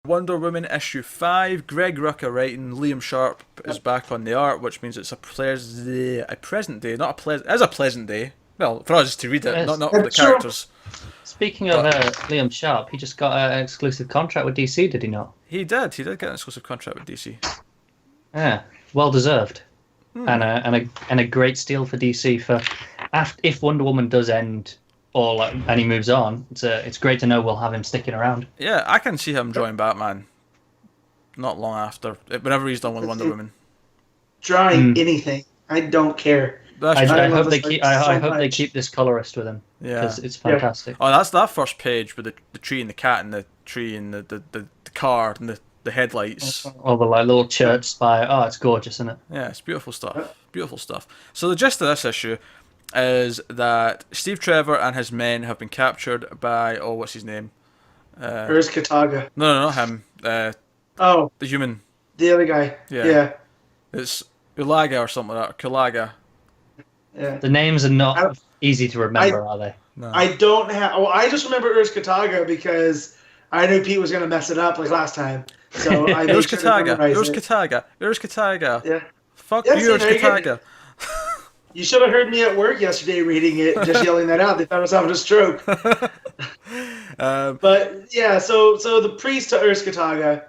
Wonder Woman issue 5. Greg Rucka writing. Liam Sharp is back on the art, which means it's a present day. Not a pleasant. It is a pleasant day. Well, for us to read it, Yes. not for the characters. Speaking of Liam Sharp, he just got an exclusive contract with DC, did he not? He did. He did get an exclusive contract with DC. Yeah, well deserved, and a great steal for DC for if Wonder Woman does end and he moves on. It's great to know we'll have him sticking around. Yeah, I can see him drawing Batman. Not long after, whenever he's done with Wonder Woman. Drawing anything, I don't care. I hope they keep this colorist with him. Yeah, because it's fantastic. Oh, that's that first page with the tree and the cat and the tree and the car and the headlights. All the little church spire. Oh, it's gorgeous, isn't it? Yeah, it's beautiful stuff. Beautiful stuff. So the gist of this issue is that Steve Trevor and his men have been captured by what's his name? Urs Kataga. No, not him. The human. The other guy. Yeah. It's Ulaga or something like that. Kulaga. Yeah. The names are not easy to remember, are they? No. I don't have. Well, I just remember Urs Kataga because I knew Pete was going to mess it up like last time. So I Urs Kataga. Yeah. Fuck you, Urs Kataga. You should have heard me at work yesterday reading it, just yelling that out. They thought I was having a stroke. But yeah, so the priest to Urs Kataga,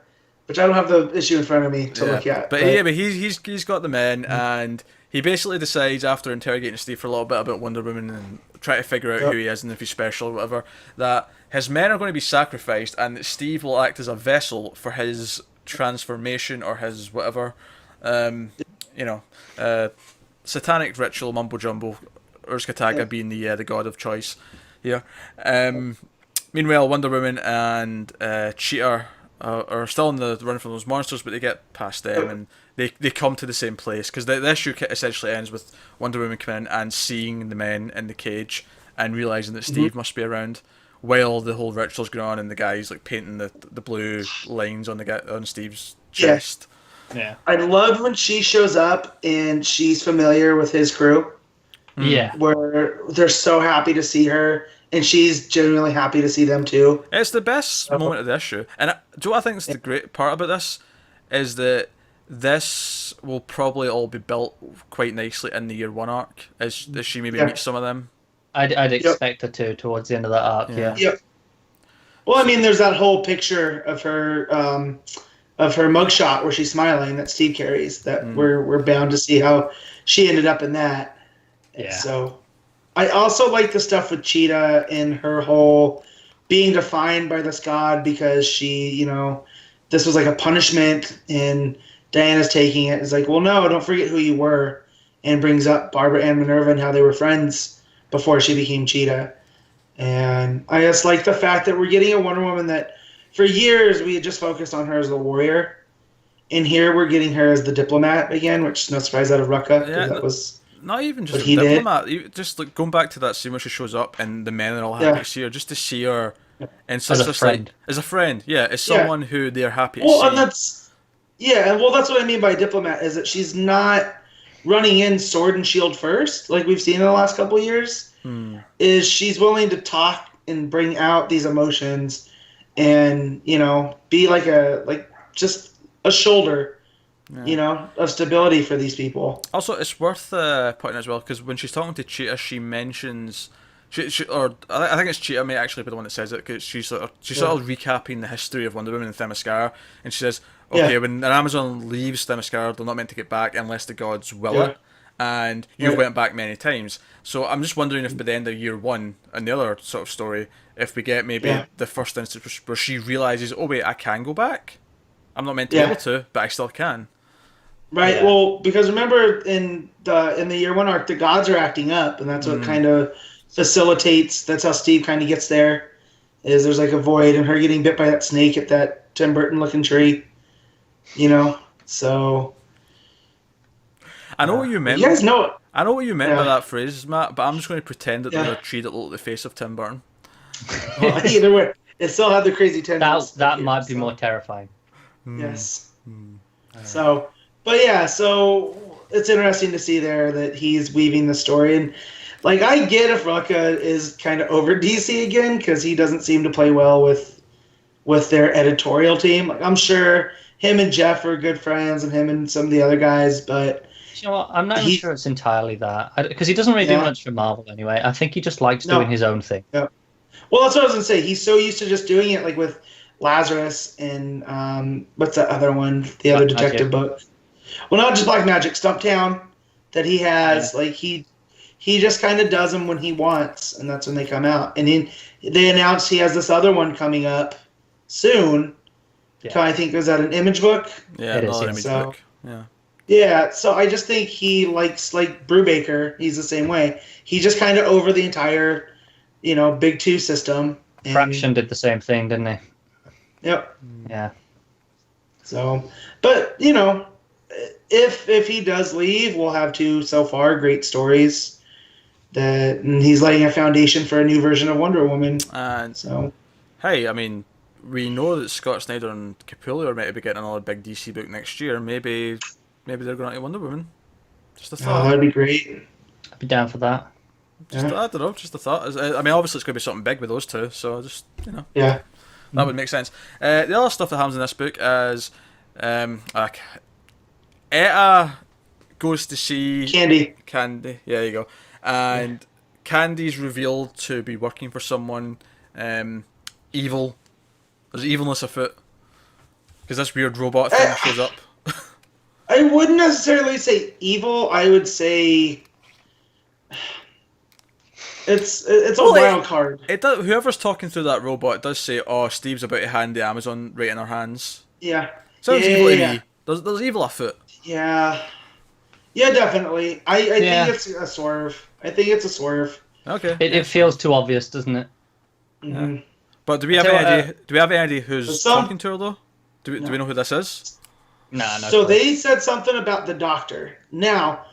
which I don't have the issue in front of me to look at. But he's got the men, and he basically decides after interrogating Steve for a little bit about Wonder Woman and try to figure out who he is and if he's special or whatever, that his men are going to be sacrificed and that Steve will act as a vessel for his transformation or his whatever, satanic ritual mumbo jumbo. Urs Kataga being the god of choice here. Meanwhile, Wonder Woman and Cheetah are still on the run from those monsters, but they get past them and they come to the same place because the issue essentially ends with Wonder Woman coming in and seeing the men in the cage and realizing that Steve must be around while the whole ritual's going on and the guy's like painting the blue lines on Steve's chest. Yeah. I love when she shows up and she's familiar with his crew. Yeah. Where they're so happy to see her and she's genuinely happy to see them too. It's the best moment of the issue. And do you know what I think is the great part about this? Is that this will probably all be built quite nicely in the year one arc as she maybe meets some of them. I'd expect her to towards the end of that arc, yeah. Well, I mean, there's that whole picture of her mugshot where she's smiling that Steve carries that we're bound to see how she ended up in that. Yeah. So I also like the stuff with Cheetah and her whole being defined by this god because she, this was like a punishment and Diana's taking it. It's like, well, no, don't forget who you were, and brings up Barbara and Minerva and how they were friends before she became Cheetah. And I just like the fact that we're getting a Wonder Woman that for years we had just focused on her as the warrior. And here we're getting her as the diplomat again, which is no surprise out of Rucka. Yeah, that was not even just a diplomat. Just like going back to that scene where she shows up and the men are all happy to see her, just to see her and as a friend. As a friend, as someone who they're happy to see. And that's what I mean by diplomat is that she's not running in sword and shield first, like we've seen in the last couple of years. Is she's willing to talk and bring out these emotions and be just a shoulder of stability for these people. Also, it's worth pointing as well because when she's talking to Cheetah, she mentions I think it's Cheetah may actually be the one that says it because she's sort of recapping the history of Wonder Woman and Themyscira, and she says, okay, when an Amazon leaves Themyscira, they're not meant to get back unless the gods will it. And you've went back many times. So I'm just wondering if by the end of year one, and the other sort of story, if we get maybe the first instance where she realizes, oh wait, I can go back. I'm not meant to be able to, but I still can. Right. Yeah. Well, because remember in the year one arc, the gods are acting up, and that's what kind of facilitates. That's how Steve kind of gets there. Is there's like a void, and her getting bit by that snake at that Tim Burton looking tree. So. I know what you meant. You guys know it. I know what you meant by that phrase, Matt, but I'm just going to pretend that there's a tree that looked like the face of Tim Burton. Well, either way, it still had the crazy tendrils. That might be more terrifying. Yes. So it's interesting to see there that he's weaving the story. And, I get if Rucka is kind of over DC again because he doesn't seem to play well with with their editorial team. Like, I'm sure him and Jeff are good friends, and him and some of the other guys, but You know what? I'm not even sure it's entirely that, because he doesn't really do much for Marvel anyway. I think he just likes doing his own thing. Yeah. Well, that's what I was gonna say. He's so used to just doing it, like with Lazarus and what's that other one? The other detective book. Well, not just Black Magic, Stumptown, that he has. Like he just kind of does them when he wants, and that's when they come out. And then they announced he has this other one coming up soon. Yeah. I think is that an Image book? Yeah, it is. Image book. Yeah. Yeah, so I just think he likes, like Brubaker, he's the same way. He just kind of over the entire, Big Two system. And Fraction did the same thing, didn't he? Yep. Yeah. So, but, if he does leave, we'll have two so far great stories. And he's laying a foundation for a new version of Wonder Woman. And so, hey, I mean, we know that Scott Snyder and Capullo are meant to be getting another big DC book next year. Maybe they're going to Wonder Woman. Just a thought. Oh, that'd be great. I'd be down for that. I don't know, just a thought. I mean, obviously it's going to be something big with those two, so just, Yeah. That would make sense. The other stuff that happens in this book is Etta goes to see Candy. Yeah, there you go. And Candy's revealed to be working for someone evil. There's evilness afoot. Because this weird robot thing shows up. I wouldn't necessarily say evil. I would say it's a wild card. It does, whoever's talking through that robot does say, "Oh, Steve's about to hand the Amazon right in our hands." Yeah, sounds evil to me. There's evil afoot. Yeah, definitely. I think it's a swerve. Okay. It feels too obvious, doesn't it? Mm-hmm. Yeah. But do we have any idea? Do we have any idea who's talking to her though? Do we know who this is? No. So they said something about the Doctor. Now,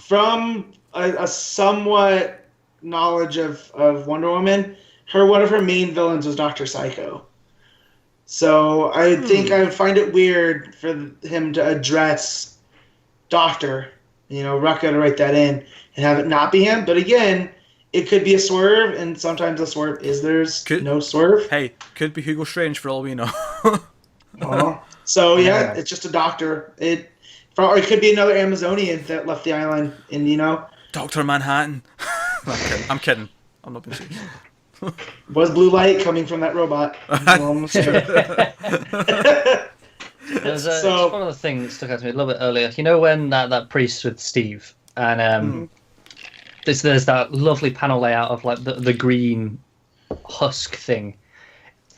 from a somewhat knowledge of Wonder Woman, one of her main villains was Dr. Psycho. So I think I would find it weird for him to address Doctor, Rucka to write that in and have it not be him. But again, it could be a swerve, and sometimes a swerve is no swerve. Hey, could be Hugo Strange for all we know. So yeah, it's just a doctor. Or it could be another Amazonian that left the island, and Dr. Manhattan. I'm kidding. I'm not being serious. Was blue light coming from that robot? There's one other thing that stuck out to me a little bit earlier. When that priest with Steve, and there's that lovely panel layout of like the green husk thing.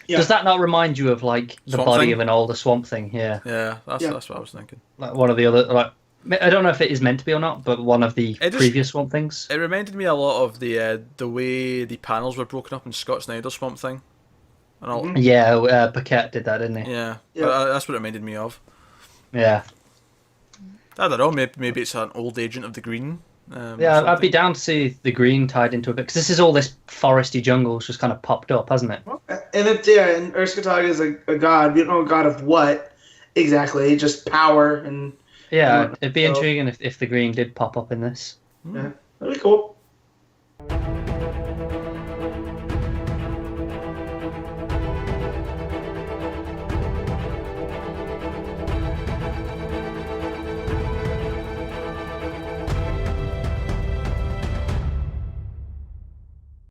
Yeah. Does that not remind you of like the Swamp body Thing? of an older Swamp Thing? Yeah. Yeah, that's what I was thinking. Like one of the other, like, I don't know if it is meant to be or not, but one of the previous Swamp Things. It reminded me a lot of the way the panels were broken up in Scott Snyder's Swamp Thing. And all. Yeah, Paquette did that, didn't he? Yeah. That's what it reminded me of. Yeah. I don't know. Maybe it's an old agent of the Green. I'd be down to see the Green tied into it because this is all this foresty jungle just kind of popped up, hasn't it? And and Urskatag is a god. We don't know a god of what exactly, just power and. Yeah, it'd be intriguing if the Green did pop up in this. Yeah, that'd be cool.